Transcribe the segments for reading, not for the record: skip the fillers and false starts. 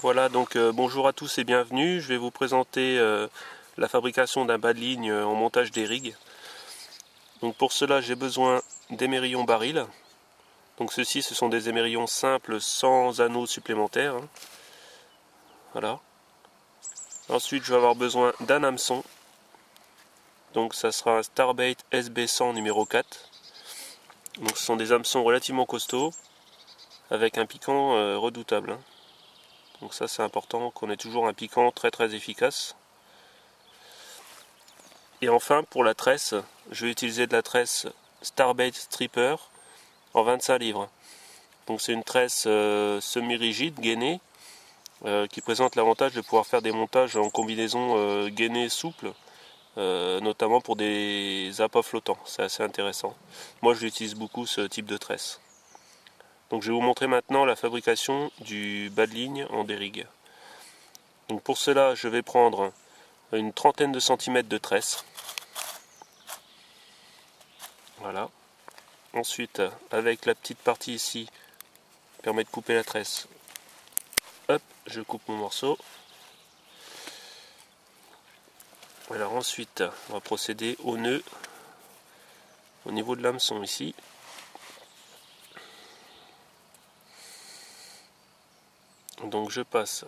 Voilà, donc bonjour à tous et bienvenue. Je vais vous présenter la fabrication d'un bas de ligne en montage des rigs. Donc pour cela, j'ai besoin d'émerillons barils. Donc ceux-ci, ce sont des émerillons simples sans anneaux supplémentaires. Voilà. Ensuite, je vais avoir besoin d'un hameçon. Donc ça sera un Starbait SB100 numéro 4. Donc ce sont des hameçons relativement costauds avec un piquant redoutable. Donc ça, c'est important qu'on ait toujours un piquant très efficace. Et enfin, pour la tresse, je vais utiliser de la tresse Starbait Stripper en 25 livres. Donc c'est une tresse semi-rigide, gainée, qui présente l'avantage de pouvoir faire des montages en combinaison gainée souple, notamment pour des appâts flottants. C'est assez intéressant. Moi, j'utilise beaucoup ce type de tresse. Donc je vais vous montrer maintenant la fabrication du bas de ligne en dérigue. Donc pour cela, je vais prendre une trentaine de centimètres de tresse. Voilà. Ensuite, avec la petite partie ici, qui permet de couper la tresse, hop, je coupe mon morceau. Alors ensuite, on va procéder au nœud au niveau de l'hameçon ici. Donc je passe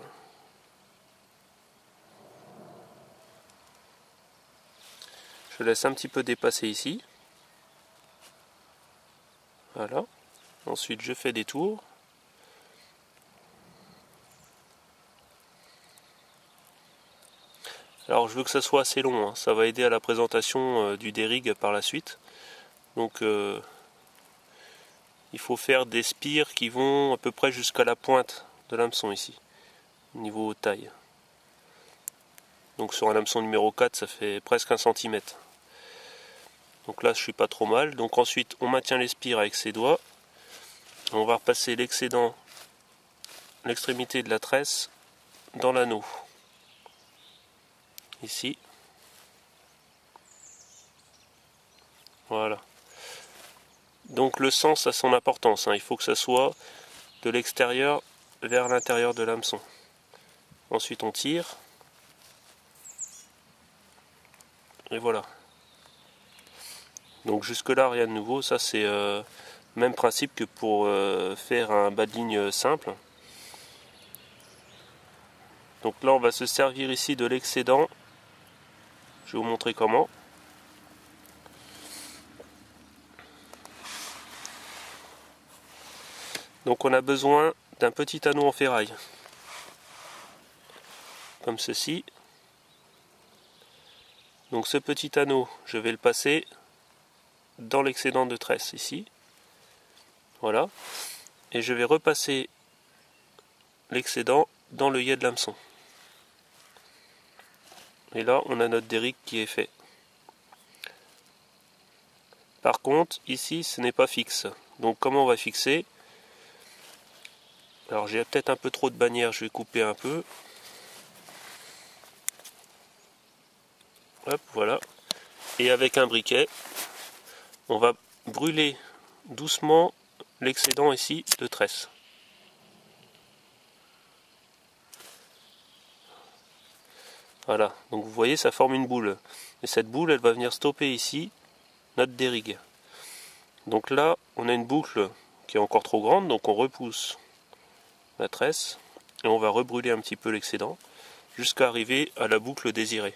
je laisse un petit peu dépasser ici. Voilà. Ensuite, je fais des tours. Alors je veux que ça soit assez long, ça va aider à la présentation du dérigue par la suite. Donc il faut faire des spires qui vont à peu près jusqu'à la pointe de l'hameçon ici, au niveau taille. Donc sur un hameçon numéro 4, ça fait presque 1 cm. Donc là je suis pas trop mal. Donc ensuite on maintient les spires avec ses doigts. On va repasser l'excédent, l'extrémité de la tresse dans l'anneau. Ici. Voilà. Donc le sens a son importance, il faut que ça soit de l'extérieur vers l'intérieur de l'hameçon. Ensuite on tire. Et voilà. Donc jusque là rien de nouveau, ça c'est même principe que pour faire un bas de ligne simple. Donc là on va se servir ici de l'excédent. Je vais vous montrer comment. Donc on a besoin d'un petit anneau en ferraille. Comme ceci. Donc ce petit anneau, je vais le passer dans l'excédent de tresse ici. Voilà. Et je vais repasser l'excédent dans l'œillet de l'hameçon. Et là, on a notre dérigue qui est fait. Par contre, ici, ce n'est pas fixe. Donc comment on va fixer? Alors j'ai peut-être un peu trop de bannières, je vais couper un peu. Hop, voilà. Et avec un briquet, on va brûler doucement l'excédent ici de tresse. Voilà, donc vous voyez, ça forme une boule. Et cette boule, elle va venir stopper ici notre dérigue. Donc là, on a une boucle qui est encore trop grande, donc on repousse la tresse et on va rebrûler un petit peu l'excédent jusqu'à arriver à la boucle désirée.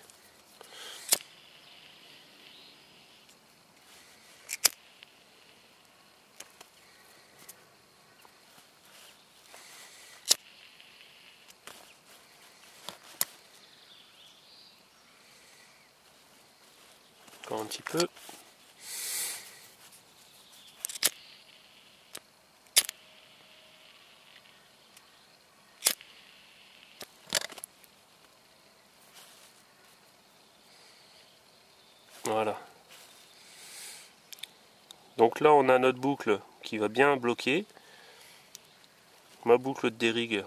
Encore un petit peu. Voilà. Donc là on a notre boucle qui va bien bloquer. Ma boucle de dérigue,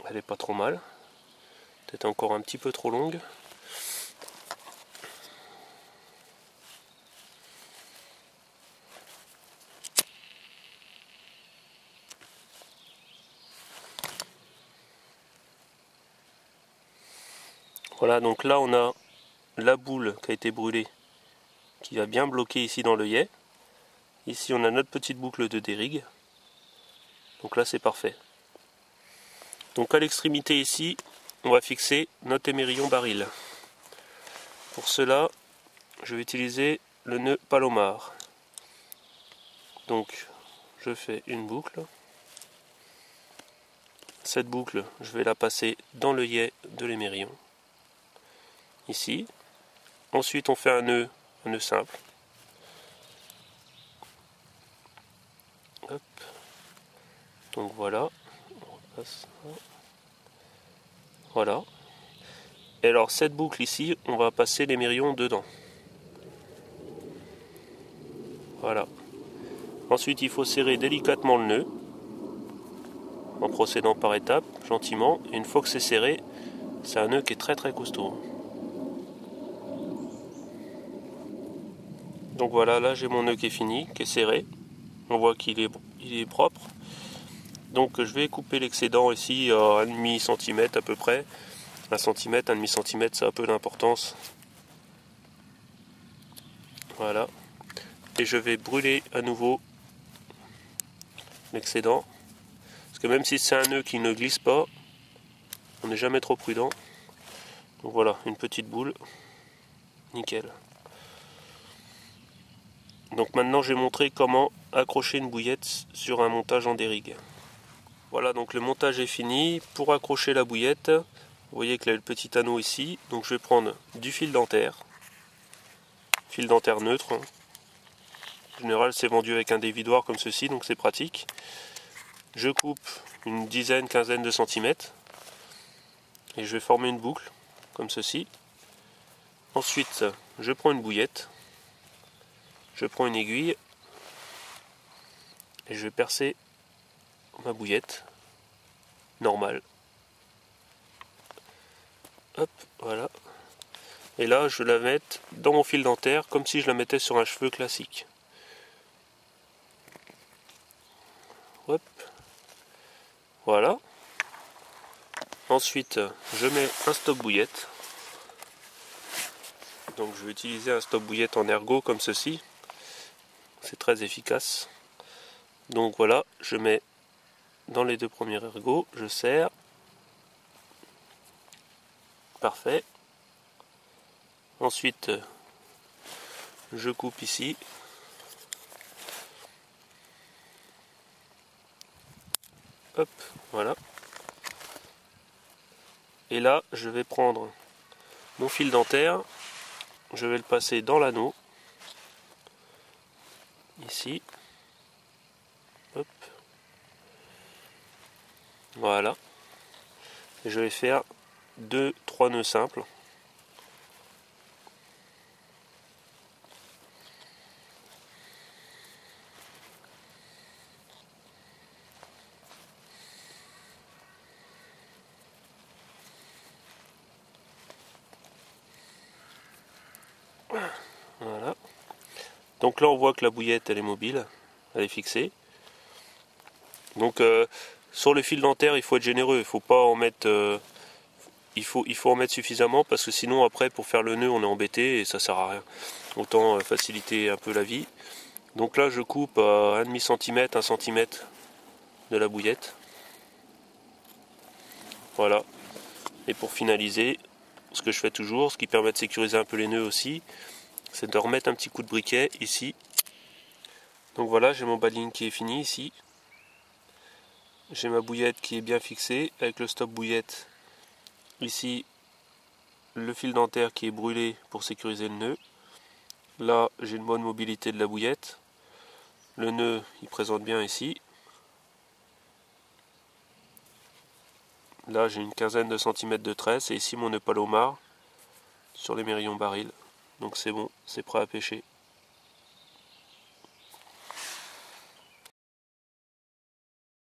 elle est pas trop mal. Peut-être encore un petit peu trop longue. Voilà, donc là on a la boule qui a été brûlée, qui va bien bloquer ici dans l'œillet. Ici on a notre petite boucle de dérigue. Donc là c'est parfait. Donc à l'extrémité ici, on va fixer notre émerillon baril. Pour cela, je vais utiliser le nœud palomar. Donc je fais une boucle. Cette boucle, je vais la passer dans l'œillet de l'émerillon. Ici. Ensuite on fait un nœud simple. Hop. Donc voilà. On repasse. Voilà. Et alors cette boucle ici, on va passer l'émerillon dedans. Voilà. Ensuite il faut serrer délicatement le nœud, en procédant par étapes, gentiment. Et une fois que c'est serré, c'est un nœud qui est très très costaud. Donc voilà, là j'ai mon nœud qui est fini, qui est serré. On voit qu'il est propre. Donc je vais couper l'excédent ici à 1,5 cm à peu près. 1 cm, 1,5 cm, ça a un peu d'importance. Voilà. Et je vais brûler à nouveau l'excédent. Parce que même si c'est un nœud qui ne glisse pas, on n'est jamais trop prudent. Donc voilà, une petite boule. Nickel. Donc maintenant je vais montrer comment accrocher une bouillette sur un montage en dérigue. Voilà, donc le montage est fini. Pour accrocher la bouillette, vous voyez qu'il y a le petit anneau ici. Donc je vais prendre du fil dentaire neutre. En général c'est vendu avec un dévidoir comme ceci, donc c'est pratique. Je coupe une dizaine, quinzaine de centimètres. Et je vais former une boucle, comme ceci. Ensuite, je prends une bouillette. Je prends une aiguille. Et je vais percer ma bouillette. Normale. Hop, voilà. Et là, je la mets dans mon fil dentaire, comme si je la mettais sur un cheveu classique. Hop. Voilà. Ensuite, je mets un stop bouillette. Donc je vais utiliser un stop bouillette en ergot comme ceci. C'est très efficace. Donc voilà, je mets dans les deux premiers ergots, je serre. Parfait. Ensuite, je coupe ici. Hop, voilà. Et là, je vais prendre mon fil dentaire. Je vais le passer dans l'anneau. Ici. Hop. Voilà. Et je vais faire 2-3 nœuds simples. Voilà. Donc là on voit que la bouillette elle est mobile, elle est fixée. Donc sur le fil dentaire il faut être généreux, il faut pas en mettre il faut en mettre suffisamment parce que sinon après pour faire le nœud on est embêté et ça sert à rien. Autant faciliter un peu la vie. Donc là je coupe à 1,5 cm, 1 cm de la bouillette. Voilà. Et pour finaliser, ce que je fais toujours, ce qui permet de sécuriser un peu les nœuds aussi, c'est de remettre un petit coup de briquet ici. Donc voilà, j'ai mon badling qui est fini ici. J'ai ma bouillette qui est bien fixée avec le stop bouillette. Ici, le fil dentaire qui est brûlé pour sécuriser le nœud. Là, j'ai une bonne mobilité de la bouillette. Le nœud, il présente bien ici. Là, j'ai une quinzaine de centimètres de tresse et ici mon nœud palomar sur l'émerillon baril. Donc c'est bon, c'est prêt à pêcher.